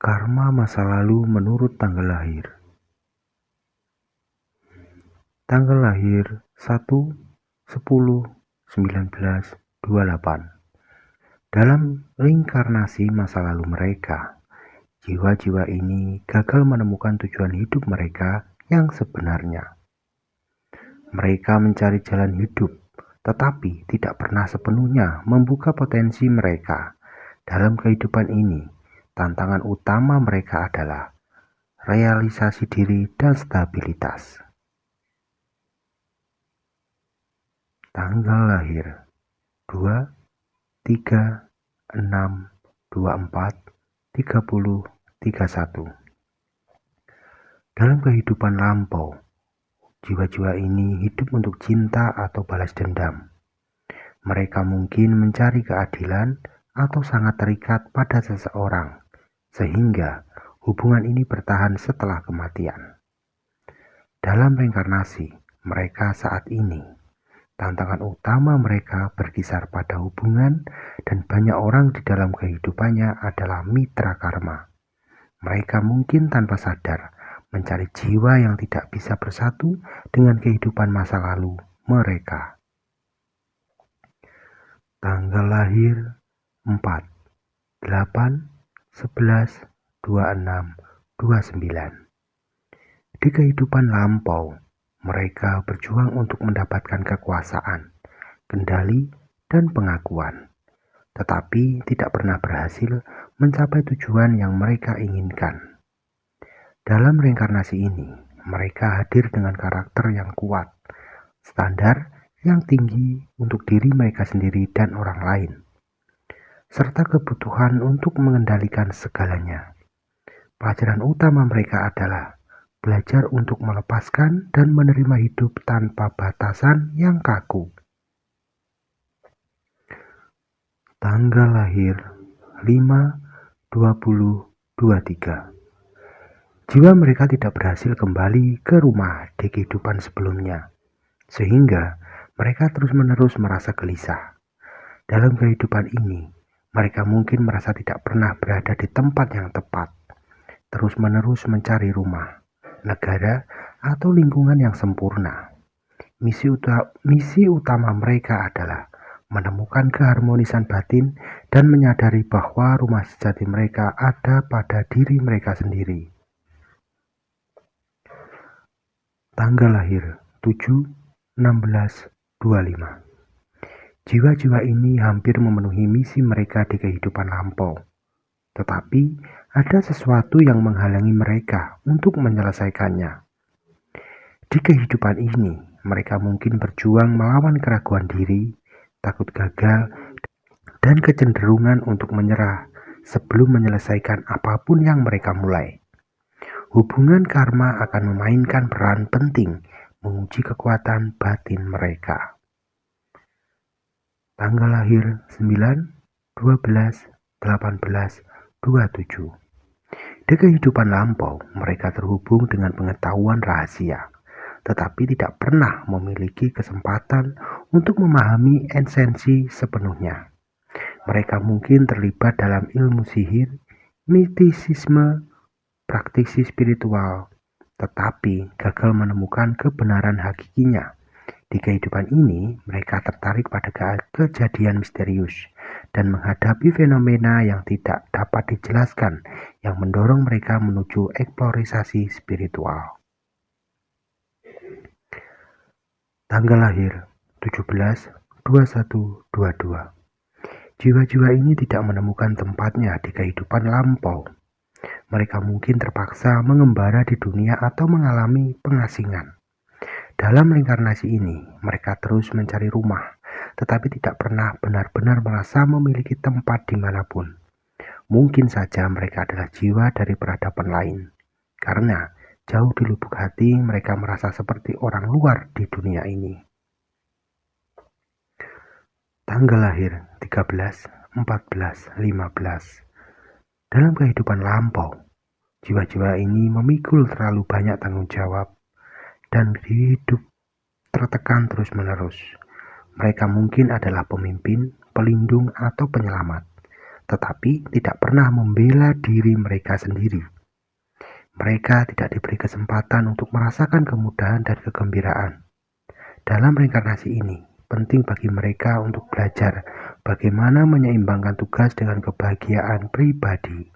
Karma masa lalu menurut tanggal lahir. Tanggal lahir 1/10/1928. Dalam reinkarnasi masa lalu mereka, jiwa-jiwa ini gagal menemukan tujuan hidup mereka yang sebenarnya. Mereka mencari jalan hidup, tetapi tidak pernah sepenuhnya membuka potensi mereka. Dalam kehidupan ini, tantangan utama mereka adalah realisasi diri dan stabilitas. Tanggal lahir 2, 3, 6, 24, 30, 31. Dalam kehidupan lampau, jiwa-jiwa ini hidup untuk cinta atau balas dendam. Mereka mungkin mencari keadilan atau sangat terikat pada seseorang, sehingga hubungan ini bertahan setelah kematian. Dalam reinkarnasi mereka saat ini, tantangan utama mereka berkisar pada hubungan, dan banyak orang di dalam kehidupannya adalah mitra karma. Mereka mungkin tanpa sadar mencari jiwa yang tidak bisa bersatu dengan kehidupan masa lalu mereka. Tanggal lahir 4, 8, 11, 26, 29. Di kehidupan lampau, mereka berjuang untuk mendapatkan kekuasaan, kendali, dan pengakuan, tetapi tidak pernah berhasil mencapai tujuan yang mereka inginkan. Dalam reinkarnasi ini, mereka hadir dengan karakter yang kuat, standar yang tinggi untuk diri mereka sendiri dan orang lain, serta kebutuhan untuk mengendalikan segalanya. Pelajaran utama mereka adalah belajar untuk melepaskan dan menerima hidup tanpa batasan yang kaku. Tanggal lahir 5/20/23. Jiwa mereka tidak berhasil kembali ke rumah di kehidupan sebelumnya, sehingga mereka terus-menerus merasa gelisah. Dalam kehidupan ini, mereka mungkin merasa tidak pernah berada di tempat yang tepat, terus-menerus mencari rumah, negara, atau lingkungan yang sempurna. Misi utama mereka adalah menemukan keharmonisan batin dan menyadari bahwa rumah sejati mereka ada pada diri mereka sendiri. Tanggal lahir 7/16/25. Jiwa-jiwa ini hampir memenuhi misi mereka di kehidupan lampau, tetapi ada sesuatu yang menghalangi mereka untuk menyelesaikannya. Di kehidupan ini, mereka mungkin berjuang melawan keraguan diri, takut gagal, dan kecenderungan untuk menyerah sebelum menyelesaikan apapun yang mereka mulai. Hubungan karma akan memainkan peran penting menguji kekuatan batin mereka. Tanggal lahir 9, 12, 18, 27. Di kehidupan lampau, mereka terhubung dengan pengetahuan rahasia, tetapi tidak pernah memiliki kesempatan untuk memahami esensi sepenuhnya. Mereka mungkin terlibat dalam ilmu sihir, mistisisme, praktisi spiritual, tetapi gagal menemukan kebenaran hakikinya. Di kehidupan ini, mereka tertarik pada kejadian misterius dan menghadapi fenomena yang tidak dapat dijelaskan yang mendorong mereka menuju eksplorasi spiritual. Tanggal lahir 17/21/22. Jiwa-jiwa ini tidak menemukan tempatnya di kehidupan lampau. Mereka mungkin terpaksa mengembara di dunia atau mengalami pengasingan. Dalam reinkarnasi ini, mereka terus mencari rumah, tetapi tidak pernah benar-benar merasa memiliki tempat dimanapun. Mungkin saja mereka adalah jiwa dari peradaban lain, karena jauh di lubuk hati mereka merasa seperti orang luar di dunia ini. Tanggal lahir 13, 14, 15. Dalam kehidupan lampau, jiwa-jiwa ini memikul terlalu banyak tanggung jawab dan hidup tertekan terus-menerus. Mereka mungkin adalah pemimpin, pelindung, atau penyelamat, tetapi tidak pernah membela diri mereka sendiri. Mereka tidak diberi kesempatan untuk merasakan kemudahan dan kegembiraan. Dalam reinkarnasi ini, penting bagi mereka untuk belajar bagaimana menyeimbangkan tugas dengan kebahagiaan pribadi.